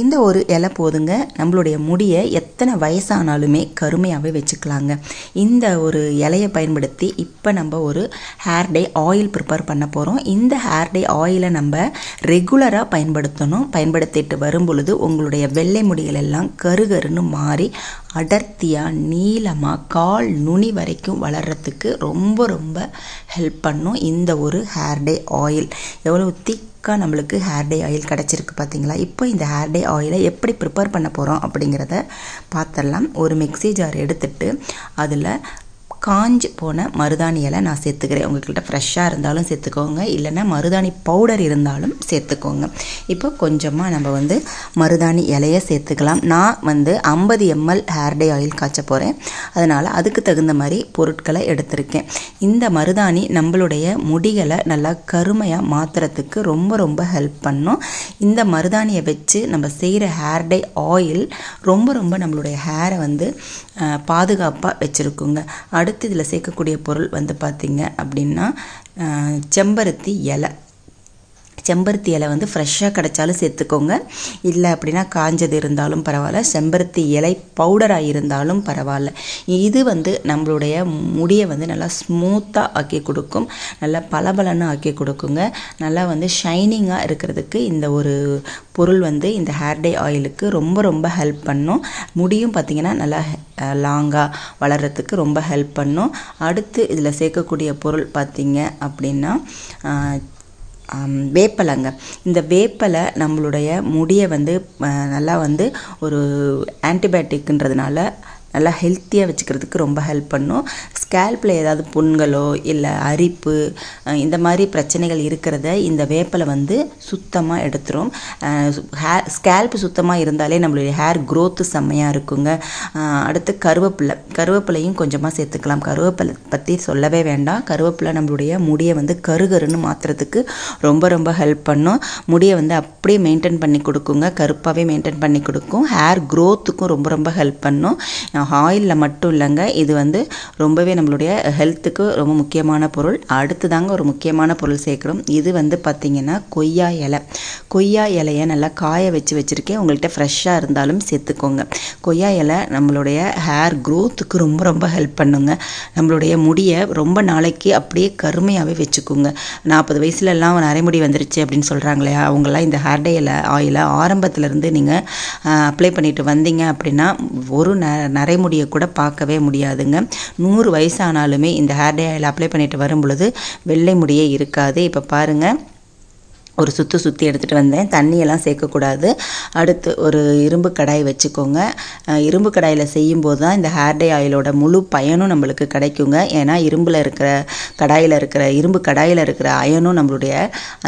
இந்த ஒரு இலை போதுங்க நம்மளுடைய முடியை எத்தனை வயசானாலுமே கருமையாகவே வச்சுக்கலாங்க. இந்த ஒரு இலையை பயன்படுத்தி இப்போ நம்ம ஒரு ஹேர் டே ஆயில் ப்ரிப்பேர் பண்ண போகிறோம். இந்த ஹேர் டே ஆயிலை நம்ம ரெகுலராக பயன்படுத்தணும். பயன்படுத்திட்டு வரும் பொழுது உங்களுடைய வெள்ளை முடிகள் எல்லாம் கருகருன்னு மாறி அடர்த்தியாக நீளமாக கால் நுனி வரைக்கும் வளர்கிறதுக்கு ரொம்ப ரொம்ப ஹெல்ப் பண்ணும். இந்த ஒரு ஹேர் டே ஆயில் எவ்வளோ நம்மளுக்கு ஹேர் டே ஆயில் கிடச்சிருக்கு பார்த்தீங்களா. இப்போ இந்த ஹேர் டே ஆயிலை எப்படி ப்ரிப்பேர் பண்ண போகிறோம் அப்படிங்கிறத பார்த்துடலாம். ஒரு மிக்ஸி ஜார் எடுத்துட்டு அதில் காஞ்சி போன மருதாணி இலை நான் சேர்த்துக்கிறேன். உங்கள்கிட்ட ஃப்ரெஷ்ஷாக இருந்தாலும் சேர்த்துக்கோங்க, இல்லைன்னா மருதாணி பவுடர் இருந்தாலும் சேர்த்துக்கோங்க. இப்போ கொஞ்சமாக நம்ம மருதாணி இலையை சேர்த்துக்கலாம். நான் 50 ml ஹேர் டே ஆயில் காய்ச்ச போகிறேன். அதனால் அதுக்கு தகுந்த மாதிரி பொருட்களை எடுத்திருக்கேன். இந்த மருதாணி நம்மளுடைய முடிகளை நல்லா கருமையாக மாற்றுறதுக்கு ரொம்ப ரொம்ப ஹெல்ப் பண்ணும். இந்த மருதாணியை வச்சு நம்ம செய்கிற ஹேர் டே ஆயில் ரொம்ப ரொம்ப நம்மளுடைய ஹேரை பாதுகாப்பாக வச்சுருக்குங்க. அடுத்து இதில் சேர்க்கக்கூடிய பொருள் பார்த்திங்க அப்படின்னா செம்பருத்தி இலை. செம்பருத்தி இலை ஃப்ரெஷ்ஷாக கிடைச்சாலும் சேர்த்துக்கோங்க, இல்லை அப்படின்னா காஞ்சது இருந்தாலும் பரவாயில்ல. செம்பருத்தி இலை பவுடராக இருந்தாலும் பரவாயில்ல. இது நம்மளுடைய முடியை நல்லா ஸ்மூத்தாக ஆக்கி கொடுக்கும், நல்லா பளபளன்னு ஆக்கி கொடுக்குங்க. நல்லா ஷைனிங்காக இருக்கிறதுக்கு இந்த ஒரு பொருள் இந்த ஹேர் டே ஆயிலுக்கு ரொம்ப ரொம்ப ஹெல்ப் பண்ணும். முடியும் பார்த்திங்கன்னா நல்லா லாங்காக வளர்கிறதுக்கு ரொம்ப ஹெல்ப் பண்ணும். அடுத்து இதில் சேர்க்கக்கூடிய பொருள் பார்த்திங்க அப்படின்னா வேப்பலைங்க. இந்த வேப்பலை நம்மளுடைய முடியை நல்லா ஒரு ஆன்டிபயோட்டிக்ன்றதுனால நல்லா ஹெல்த்தியாக வச்சுக்கிறதுக்கு ரொம்ப ஹெல்ப் பண்ணும். ஸ்கேல்பில் ஏதாவது புண்களோ இல்லை அரிப்பு இந்த மாதிரி பிரச்சனைகள் இருக்கிறத இந்த வேப்பலை சுத்தமாக எடுத்துரும். ஸ்கேல்ப் சுத்தமாக இருந்தாலே நம்மளுடைய ஹேர் க்ரோத்து செம்மையாக இருக்குங்க. அடுத்து கருவேப்பிலையும் கொஞ்சமாக சேர்த்துக்கலாம். கருவேப்பிலை பற்றி சொல்லவே வேண்டாம். கருவேப்பிலை நம்மளுடைய முடியை கருகருன்னு மாற்றுறதுக்கு ரொம்ப ரொம்ப ஹெல்ப் பண்ணும். முடியை அப்படியே மெயின்டைன் பண்ணி கொடுக்குங்க, கருப்பாகவே மெயின்டைன் பண்ணி கொடுக்கும். ஹேர் க்ரோத்துக்கும் ரொம்ப ரொம்ப ஹெல்ப் பண்ணும். ஆயிலில் மட்டும் இல்லைங்க, இது ரொம்பவே நம்மளுடைய ஹெல்த்துக்கு ரொம்ப முக்கியமான பொருள். அடுத்து தாங்க ஒரு முக்கியமான பொருள் சேர்க்குறோம். இது பார்த்திங்கன்னா கொய்யா இலை. கொய்யா இலையை நல்லா காய வச்சுருக்கேன். உங்கள்கிட்ட ஃப்ரெஷ்ஷாக இருந்தாலும் சேர்த்துக்கோங்க. கொய்யா இலை நம்மளுடைய ஹேர் க்ரோத்துக்கு ரொம்ப ரொம்ப ஹெல்ப் பண்ணுங்க. நம்மளுடைய முடியை ரொம்ப நாளைக்கு அப்படியே கருமையாகவே வச்சுக்கோங்க. 40 வயசுலலாம் நரைமுடி வந்துருச்சு அப்படின்னு சொல்கிறாங்களே, அவங்களாம் இந்த ஹேர் டே ஆயிலை ஆரம்பத்துலேருந்து நீங்கள் அப்ளை பண்ணிட்டு வந்தீங்க அப்படின்னா ஒரு நரைமுடியை கூட பார்க்கவே முடியாதுங்க. 100 வயசானாலுமே இந்த ஹேர் டே ஆயில் அப்ளை பண்ணிட்டு வரும் பொழுது வெள்ளை முடியே இருக்காது. இப்போ பாருங்கள், ஒரு சுற்றி எடுத்துகிட்டு வந்தேன். தண்ணியெல்லாம் சேர்க்கக்கூடாது. அடுத்து ஒரு இரும்பு கடாய் வச்சுக்கோங்க. இரும்பு கடாயில் செய்யும்போது தான் இந்த ஹேர் டே ஆயிலோட முழு பயனும் நம்மளுக்கு கிடைக்குங்க. ஏன்னா இரும்பு கடாயில் இருக்கிற அயனும் நம்மளுடைய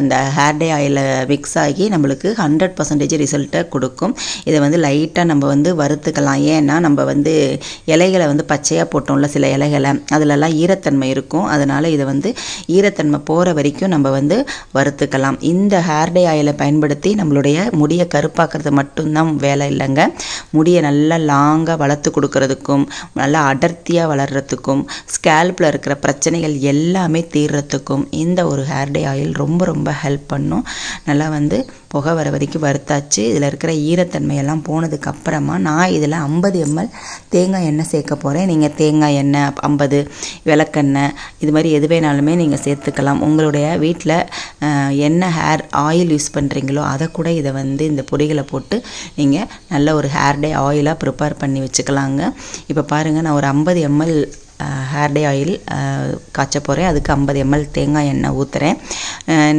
அந்த ஹேர் டே ஆயிலில் மிக்ஸ் ஆகி நம்மளுக்கு 100% ரிசல்ட்டை கொடுக்கும். இதை லைட்டாக நம்ம வறுத்துக்கலாம். ஏன்னா நம்ம இலைகளை பச்சையாக போட்டோம்ல, சில இலைகளை அதிலெல்லாம் ஈரத்தன்மை இருக்கும். அதனால் இதை ஈரத்தன்மை போகிற வரைக்கும் நம்ம வறுத்துக்கலாம். இந்த ஹேர் டே ஆயிலை பயன்படுத்தி நம்மளுடைய முடியை கருப்பாக்குறது மட்டும்தான் வேலை இல்லைங்க. முடியை நல்லா லாங்காக வளர்த்து கொடுக்கறதுக்கும் நல்லா அடர்த்தியாக வளர்கிறதுக்கும் ஸ்கேல்பில் இருக்கிற பிரச்சனைகள் எல்லாமே தீர்றதுக்கும் இந்த ஒரு ஹேர் டே ஆயில் ரொம்ப ரொம்ப ஹெல்ப் பண்ணும். நல்லா புகை வர வரைக்கும் வறுத்தாச்சு. இதில் இருக்கிற ஈரத்தன்மையெல்லாம் போனதுக்கப்புறமா நான் இதில் 50 ml தேங்காய் எண்ணெய் சேர்க்க போகிறேன். நீங்கள் தேங்காய் எண்ணெய் 50 விளக்கெண்ணெய் இது மாதிரி எது வேணாலுமே நீங்கள் சேர்த்துக்கலாம். உங்களுடைய வீட்டில் என்ன ஹேர் ஆயில் யூஸ் பண்ணுறீங்களோ அதை கூட இதை இந்த பொடிகளை போட்டு நீங்கள் நல்ல ஒரு ஹேர் டே ஆயிலாக ப்ரிப்பேர் பண்ணி வச்சுக்கலாங்க. இப்போ பாருங்கள், நான் ஒரு 50 ml ஹேர் டே ஆயில் காய்ச்ச போகிறேன். அதுக்கு 50 ml தேங்காய் எண்ணெய் ஊற்றுறேன்.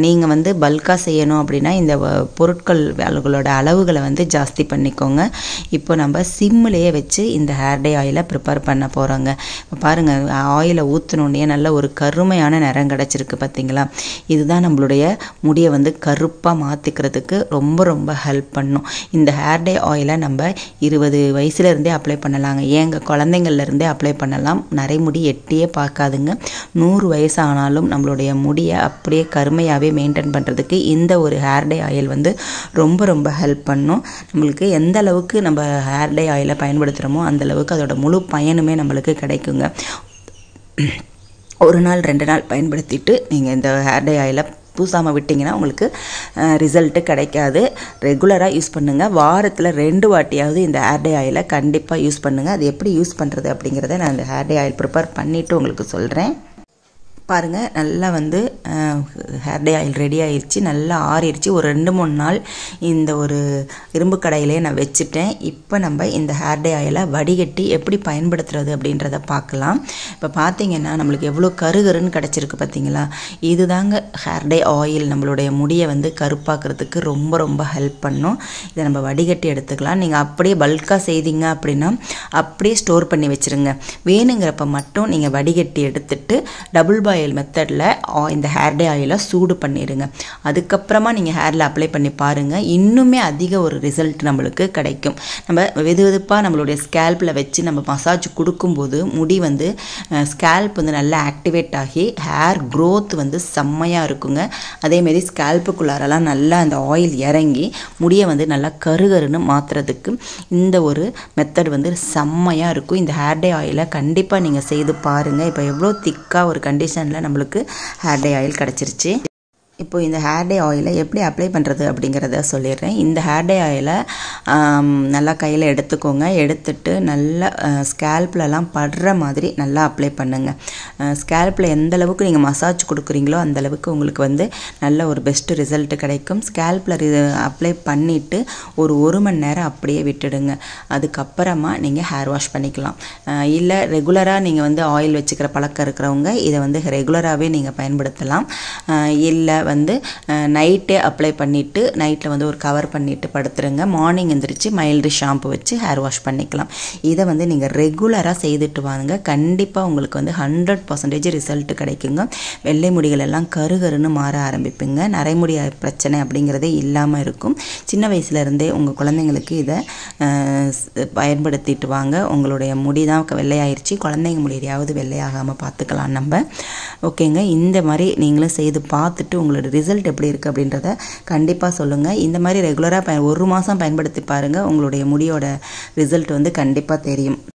நீங்கள் பல்காக செய்யணும் அப்படின்னா இந்த பொருட்களோட அளவுகளை ஜாஸ்தி பண்ணிக்கோங்க. இப்போ நம்ம சிம்மிலேயே வச்சு இந்த ஹேர் டே ஆயிலை ப்ரிப்பேர் பண்ண போகிறோங்க. இப்போ பாருங்கள், ஆயிலை ஊற்றினோடனே நல்ல ஒரு கருமையான நிறம் கிடச்சிருக்கு பார்த்தீங்களா. இதுதான் நம்மளுடைய முடியை கருப்பாக மாற்றிக்கிறதுக்கு ரொம்ப ரொம்ப ஹெல்ப் பண்ணும். இந்த ஹேர் டே ஆயிலை நம்ம 20 வயசுலேருந்தே அப்ளை பண்ணலாங்க. ஏங்க குழந்தைங்கள்லேருந்தே அப்ளை பண்ணலாம். நரைமுடி எட்டியே பார்க்காதுங்க. 100 வயசானாலும் நம்மளுடைய முடியை அப்படியே கருமையாகவே மெயின்டைன் பண்ணுறதுக்கு இந்த ஒரு ஹேர் டே ஆயில் ரொம்ப ரொம்ப ஹெல்ப் பண்ணும். நம்மளுக்கு எந்த அளவுக்கு நம்ம ஹேர் டே ஆயிலை பயன்படுத்துகிறோமோ அந்த அளவுக்கு அதோட முழு பயனுமே நம்மளுக்கு கிடைக்குங்க. ஒரு நாள் 2 நாள் பயன்படுத்திட்டு நீங்கள் இந்த ஹேர் டே ஆயிலை பூசாமல் விட்டிங்கன்னா உங்களுக்கு ரிசல்ட்டு கிடைக்காது. ரெகுலராக யூஸ் பண்ணுங்கள். வாரத்தில் 2 வாட்டியாவது இந்த ஹேர் டே ஆயிலை கண்டிப்பாக யூஸ் பண்ணுங்கள். அது எப்படி யூஸ் பண்ணுறது அப்படிங்கிறத நான் இந்த ஹேர் டே ஆயில் ப்ரிப்பேர் பண்ணிவிட்டு உங்களுக்கு சொல்கிறேன். பாருங்கள், நல்லா வந்து ஹேர் டே ஆயில் ரெடி ஆயிடுச்சு. நல்லா ஆறிடுச்சு. ஒரு 2-3 நாள் இந்த ஒரு இரும்பு கடாயிலே நான் வச்சுட்டேன். இப்போ நம்ம இந்த ஹேர் டே ஆயிலை வடிகட்டி எப்படி பயன்படுத்துறது அப்படின்றத பார்க்கலாம். இப்போ பார்த்தீங்கன்னா நம்மளுக்கு எவ்வளோ கருகருன்னு கிடச்சிருக்கு பார்த்தீங்களா? இதுதாங்க ஹேர் டே ஆயில் நம்மளுடைய முடியை வந்து கருப்பாக்குறதுக்கு ரொம்ப ரொம்ப ஹெல்ப் பண்ணும். இதை நம்ம வடிகட்டி எடுத்துக்கலாம். நீங்கள் அப்படியே பல்காக செய்தீங்க அப்படின்னா அப்படியே ஸ்டோர் பண்ணி வச்சுருங்க. வேணுங்கிறப்ப மட்டும் நீங்கள் வடிகட்டி எடுத்துட்டு டபுள் பாயில் மெத்தடில் இந்த ஹேர் டே ஆயிலை சூடு பண்ணிடுங்க. அதுக்கப்புறமா நீங்கள் ஹேரில் அப்ளை பண்ணி பாருங்கள். இன்னுமே அதிக ஒரு ரிசல்ட் நம்மளுக்கு கிடைக்கும். நம்ம வெது வெதுப்பாக நம்மளுடைய ஸ்கேல்பில் வச்சு நம்ம மசாஜ் கொடுக்கும்போது முடி வந்து ஸ்கேல்ப் வந்து நல்லா ஆக்டிவேட் ஆகி ஹேர் க்ரோத் வந்து செம்மையாக இருக்குங்க. அதேமாரி ஸ்கேல்ப்புக்குள்ளாரெல்லாம் நல்லா அந்த ஆயில் இறங்கி முடியை வந்து நல்லா கருகருன்னு மாற்றுறதுக்கு இந்த ஒரு மெத்தட் வந்து செம்மையாக இருக்கும். இந்த ஹேர் டே ஆயிலை கண்டிப்பாக நீங்கள் செய்து பாருங்கள். இப்போ எவ்வளோ திக்காக ஒரு கண்டிஷனில் நம்மளுக்கு ஹேர் டே ஆயில் கிடச்சிருச்சு. இப்போ இந்த ஹேர் டே ஆயிலை எப்படி அப்ளை பண்ணுறது அப்படிங்கிறத சொல்லிடுறேன். இந்த ஹேர் டே ஆயிலை நல்லா கையில் எடுத்துக்கோங்க. எடுத்துட்டு நல்லா ஸ்கேல்ப்லலாம் படுற மாதிரி நல்லா அப்ளை பண்ணுங்கள். ஸ்கேல்பில் எந்த அளவுக்கு நீங்கள் மசாஜ் கொடுக்குறீங்களோ அந்தளவுக்கு உங்களுக்கு வந்து நல்ல ஒரு பெஸ்ட்டு ரிசல்ட்டு கிடைக்கும். ஸ்கேல்பில் அப்ளை பண்ணிவிட்டு ஒரு 1 மணி நேரம் அப்படியே விட்டுடுங்க. அதுக்கப்புறமா நீங்கள் ஹேர் வாஷ் பண்ணிக்கலாம். இல்லை ரெகுலராக நீங்கள் வந்து ஆயில் வச்சுக்கிற பழக்கம் இருக்கிறவங்க இதை வந்து ரெகுலராகவே நீங்கள் பயன்படுத்தலாம். இல்லை வந்து நைட்டே அப்ளை பண்ணிவிட்டு நைட்டில் வந்து ஒரு கவர் பண்ணிவிட்டு படுத்துருங்க. மார்னிங் எந்திரிச்சு மைல்டு ஷாம்பு வச்சு ஹேர் வாஷ் பண்ணிக்கலாம். இதை வந்து நீங்கள் ரெகுலராக செய்துட்டு வாங்க. கண்டிப்பாக உங்களுக்கு வந்து 100% ரிசல்ட் கிடைக்குங்க. வெள்ளை முடிகள் எல்லாம் கருகருன்னு மாற ஆரம்பிப்புங்க. நரைமுடி பிரச்சனை அப்படிங்கிறதே இல்லாமல் இருக்கும். சின்ன வயசுலேருந்தே உங்கள் குழந்தைங்களுக்கு இதை பயன்படுத்திட்டு வாங்க. உங்களுடைய முடி தான் வெள்ளையாயிருச்சு, குழந்தைங்க முடியாவது வெள்ளையாகாமல் பார்த்துக்கலாம் நம்ம. ஓகேங்க, இந்த மாதிரி நீங்களும் செய்து பார்த்துட்டு உங்களோட ரிசல்ட் எப்படி இருக்குது அப்படின்றத கண்டிப்பாக சொல்லுங்கள். இந்த மாதிரி ரெகுலராக 1 மாதம் பயன்படுத்தி பாருங்கள். உங்களுடைய முடியோட ரிசல்ட் வந்து கண்டிப்பாக தெரியும்.